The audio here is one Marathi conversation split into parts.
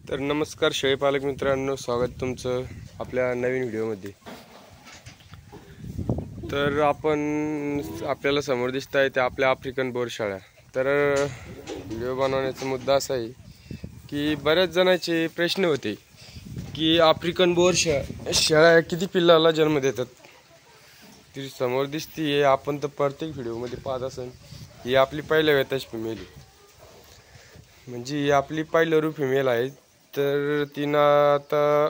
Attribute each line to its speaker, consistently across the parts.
Speaker 1: तर नमस्कार शेळी पालक मित्रांनो, स्वागत तुमचं आपल्या नवीन व्हिडिओमध्ये। तर आपल्याला समोर दिसत आहे ते आपल्या आफ्रिकन बोर शेळ्या। तर व्हिडिओ बनवण्याचा मुद्दा असा आहे की बऱ्याच जणांचे प्रश्न होते की आफ्रिकन बोर शेळ्या किती पिल्लाला जन्म देतात। ती समोर दिसते आपण तर प्रत्येक व्हिडिओमध्ये पाहत असन, ही आपली पहिल्या वेताची फिमेल आहे, म्हणजे ही आपली पहिलं फिमेल आहे। तर तिनं आता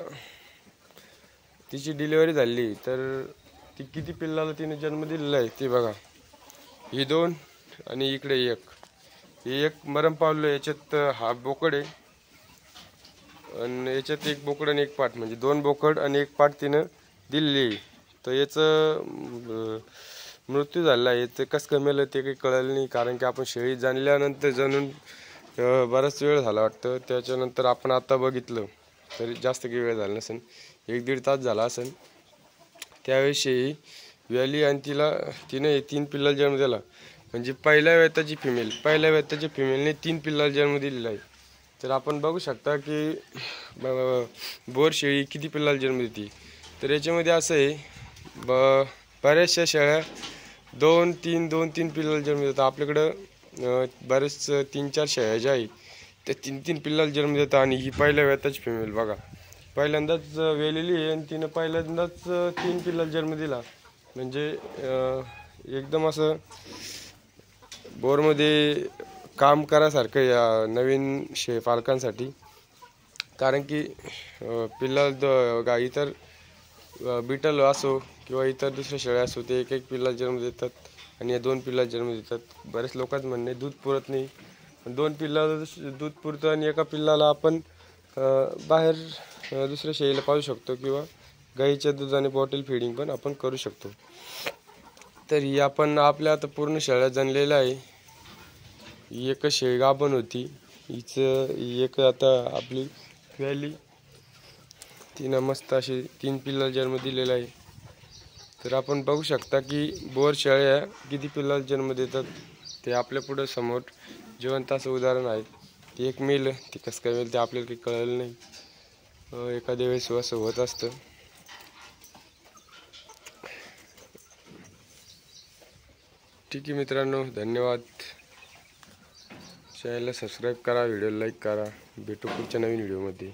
Speaker 1: तिची डिलिव्हरी झाली, तर ती किती पिल्लाला तिने जन्म दिलेला आहे ते बघा। ही दोन आणि इकडे एक मरण पावलं। याच्यात हा बोकड आहे आणि याच्यात एक बोकड आणि एक पाट, म्हणजे दोन बोकड आणि एक पाट तिनं दिलेली। तर याचं मृत्यू झाला आहे। ते कसं कमेलं ते काही कळलं नाही, कारण की आपण शेळी जाणल्यानंतर जाणून बराच वेळ झाला वाटतं। त्याच्यानंतर आपण आता बघितलं तरी जास्त काही वेळ झाला नसेल, 1-1.5 तास झाला असेल। त्यावेळेस व्हॅली आणि तिने 3 पिल्लाला जन्म दिला, म्हणजे पहिल्या वेताची फिमेलने 3 पिल्लाला जन्म दिलेला आहे। तर आपण बघू शकता की बोर शेळी किती पिल्लाला जन्म देते। तर याच्यामध्ये असं आहे, बऱ्याचशा शेळ्या 2-3 पिल्लाला जन्म देतात। आपल्याकडं बरेच 3-4 शेळ्या ज्या आहेत त्या 3 पिल्लाला जन्म देतात। आणि ही पहिल्या वेताची फिमेल बघा, पहिल्यांदाच वेलेली आहे आणि तिनं पहिल्यांदाच 3 पिल्लाला जन्म दिला। म्हणजे एकदम असं बोरमध्ये काम करायसारखं या नवीन पालकांसाठी। कारण की पिल्ला इतर बिटल असो किंवा इतर दुसऱ्या शेळ्या असो, ते एक पिल्लाला जन्म देतात आणि या 2 पिल्लाला जन्म देतात। बरेच लोकांचं म्हणणे दूध पुरत नाही, 2 पिल्लाला दूध पुरतं आणि एका पिल्लाला आपण बाहेर दुसऱ्या शेळीला पाजू शकतो किंवा गाईच्या दुधाने बॉटल फीडिंग पण आपण करू शकतो। तर ही आपण आपल्या आता पूर्ण शेळ्या जनलेल्या आहे। ही एक शेळी गाभण होती, एक आता आपली व्हॅली, तिनं मस्त अशी 3 पिल्लाला जन्म दिलेला आहे। तर आपण बघू शकता की बोर शेळ्या किती पिल्लाला जन्म देतात ते आपल्या पुढे समोर जिवंत असं उदाहरण आहे। ती एक मेल, ती कसं काय मेल ते आपल्याला काही कळलं नाही, एखाद्या वेळेस असं होत असतं। ठीक आहे मित्रांनो, धन्यवाद। चॅनलला सबस्क्राईब करा, व्हिडिओला लाईक करा। भेटू पुढच्या नवीन व्हिडिओमध्ये।